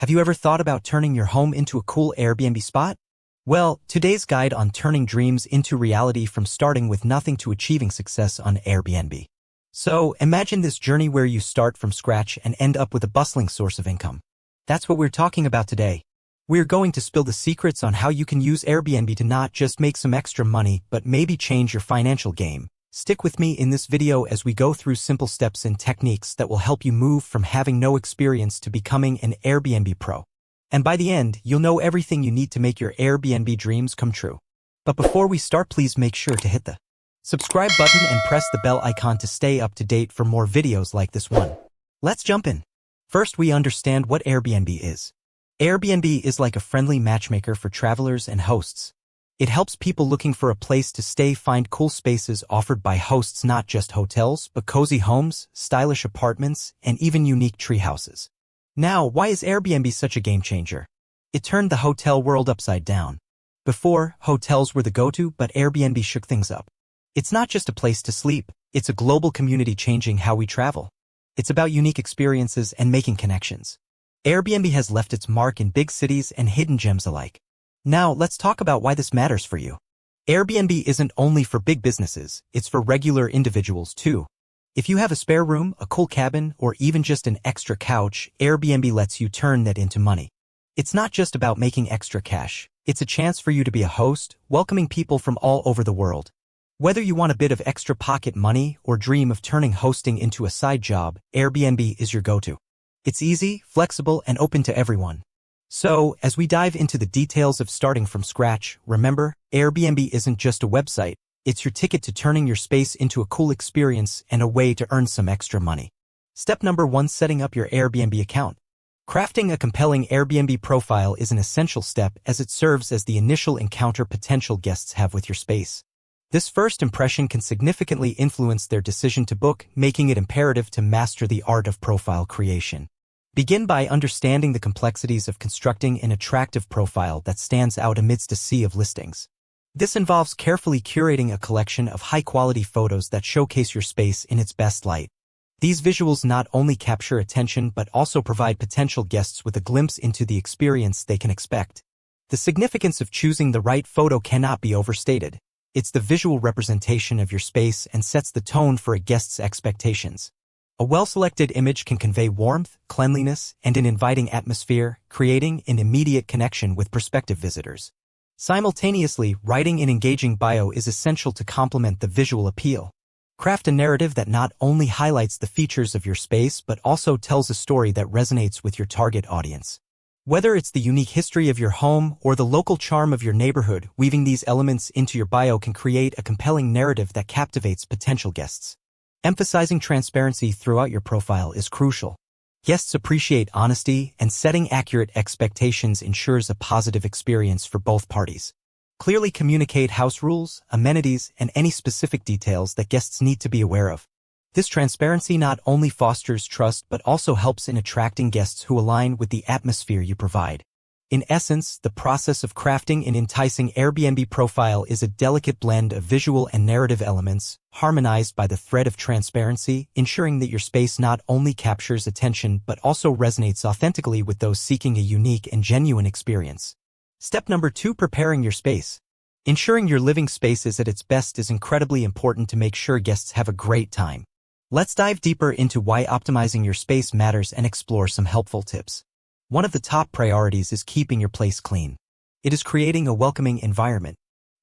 Have you ever thought about turning your home into a cool Airbnb spot? Well, today's guide on turning dreams into reality from starting with nothing to achieving success on Airbnb. So, imagine this journey where you start from scratch and end up with a bustling source of income. That's what we're talking about today. We're going to spill the secrets on how you can use Airbnb to not just make some extra money, but maybe change your financial game. Stick with me in this video as we go through simple steps and techniques that will help you move from having no experience to becoming an Airbnb pro. And by the end, you'll know everything you need to make your Airbnb dreams come true. But before we start, please make sure to hit the subscribe button and press the bell icon to stay up to date for more videos like this one. Let's jump in. First, we understand what Airbnb is. Airbnb is like a friendly matchmaker for travelers and hosts. It helps people looking for a place to stay find cool spaces offered by hosts, not just hotels, but cozy homes, stylish apartments, and even unique tree houses. Now, why is Airbnb such a game changer? It turned the hotel world upside down. Before, hotels were the go-to, but Airbnb shook things up. It's not just a place to sleep, it's a global community changing how we travel. It's about unique experiences and making connections. Airbnb has left its mark in big cities and hidden gems alike. Now, let's talk about why this matters for you. Airbnb isn't only for big businesses, it's for regular individuals too. If you have a spare room, a cool cabin, or even just an extra couch, Airbnb lets you turn that into money. It's not just about making extra cash. It's a chance for you to be a host, welcoming people from all over the world. Whether you want a bit of extra pocket money or dream of turning hosting into a side job, Airbnb is your go-to. It's easy, flexible, and open to everyone. So, as we dive into the details of starting from scratch, remember, Airbnb isn't just a website, it's your ticket to turning your space into a cool experience and a way to earn some extra money. Step number 1: setting up your Airbnb account. Crafting a compelling Airbnb profile is an essential step as it serves as the initial encounter potential guests have with your space. This first impression can significantly influence their decision to book, making it imperative to master the art of profile creation. Begin by understanding the complexities of constructing an attractive profile that stands out amidst a sea of listings. This involves carefully curating a collection of high-quality photos that showcase your space in its best light. These visuals not only capture attention but also provide potential guests with a glimpse into the experience they can expect. The significance of choosing the right photo cannot be overstated. It's the visual representation of your space and sets the tone for a guest's expectations. A well-selected image can convey warmth, cleanliness, and an inviting atmosphere, creating an immediate connection with prospective visitors. Simultaneously, writing an engaging bio is essential to complement the visual appeal. Craft a narrative that not only highlights the features of your space but also tells a story that resonates with your target audience. Whether it's the unique history of your home or the local charm of your neighborhood, weaving these elements into your bio can create a compelling narrative that captivates potential guests. Emphasizing transparency throughout your profile is crucial. Guests appreciate honesty, and setting accurate expectations ensures a positive experience for both parties. Clearly communicate house rules, amenities, and any specific details that guests need to be aware of. This transparency not only fosters trust but also helps in attracting guests who align with the atmosphere you provide. In essence, the process of crafting an enticing Airbnb profile is a delicate blend of visual and narrative elements, harmonized by the thread of transparency, ensuring that your space not only captures attention but also resonates authentically with those seeking a unique and genuine experience. Step number 2: preparing your space. Ensuring your living space is at its best is incredibly important to make sure guests have a great time. Let's dive deeper into why optimizing your space matters and explore some helpful tips. One of the top priorities is keeping your place clean. It is creating a welcoming environment.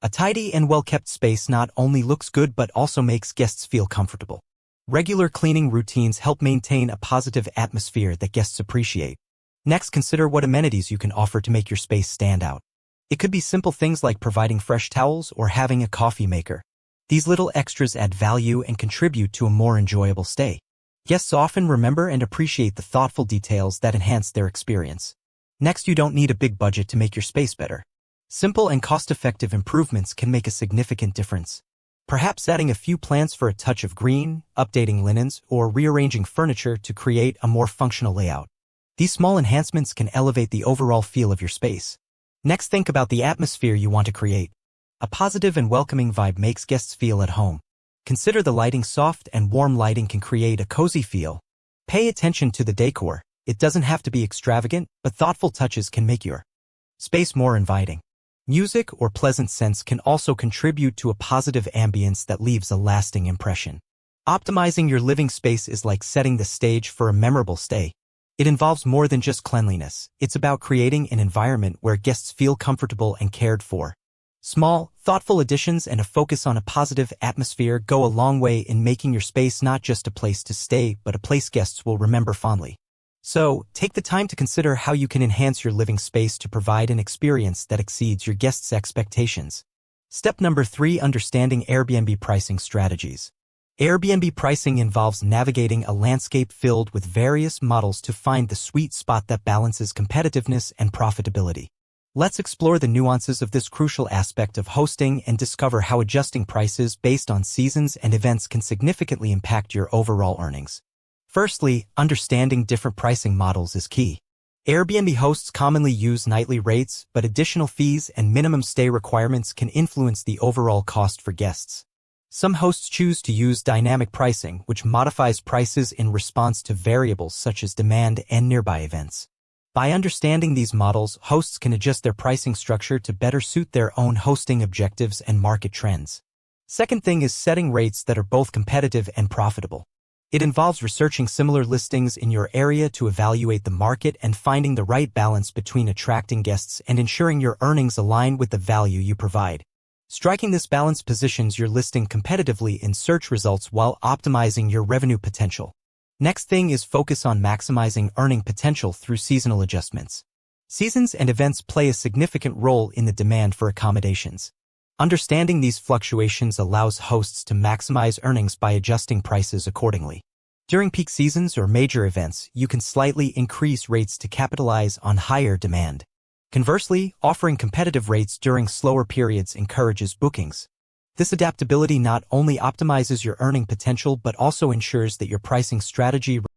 A tidy and well-kept space not only looks good but also makes guests feel comfortable. Regular cleaning routines help maintain a positive atmosphere that guests appreciate. Next, consider what amenities you can offer to make your space stand out. It could be simple things like providing fresh towels or having a coffee maker. These little extras add value and contribute to a more enjoyable stay. Guests often remember and appreciate the thoughtful details that enhance their experience. Next, you don't need a big budget to make your space better. Simple and cost-effective improvements can make a significant difference. Perhaps adding a few plants for a touch of green, updating linens, or rearranging furniture to create a more functional layout. These small enhancements can elevate the overall feel of your space. Next, think about the atmosphere you want to create. A positive and welcoming vibe makes guests feel at home. Consider the lighting. Soft and warm lighting can create a cozy feel. Pay attention to the decor. It doesn't have to be extravagant, but thoughtful touches can make your space more inviting. Music or pleasant scents can also contribute to a positive ambience that leaves a lasting impression. Optimizing your living space is like setting the stage for a memorable stay. It involves more than just cleanliness. It's about creating an environment where guests feel comfortable and cared for. Small, thoughtful additions and a focus on a positive atmosphere go a long way in making your space not just a place to stay, but a place guests will remember fondly. So, take the time to consider how you can enhance your living space to provide an experience that exceeds your guests' expectations. Step number 3. Understanding Airbnb pricing strategies. Airbnb pricing involves navigating a landscape filled with various models to find the sweet spot that balances competitiveness and profitability. Let's explore the nuances of this crucial aspect of hosting and discover how adjusting prices based on seasons and events can significantly impact your overall earnings. Firstly, understanding different pricing models is key. Airbnb hosts commonly use nightly rates, but additional fees and minimum stay requirements can influence the overall cost for guests. Some hosts choose to use dynamic pricing, which modifies prices in response to variables such as demand and nearby events. By understanding these models, hosts can adjust their pricing structure to better suit their own hosting objectives and market trends. Second thing is setting rates that are both competitive and profitable. It involves researching similar listings in your area to evaluate the market and finding the right balance between attracting guests and ensuring your earnings align with the value you provide. Striking this balance positions your listing competitively in search results while optimizing your revenue potential. Next thing is focus on maximizing earning potential through seasonal adjustments. Seasons and events play a significant role in the demand for accommodations. Understanding these fluctuations allows hosts to maximize earnings by adjusting prices accordingly. During peak seasons or major events, you can slightly increase rates to capitalize on higher demand. Conversely, offering competitive rates during slower periods encourages bookings. This adaptability not only optimizes your earning potential but also ensures that your pricing strategy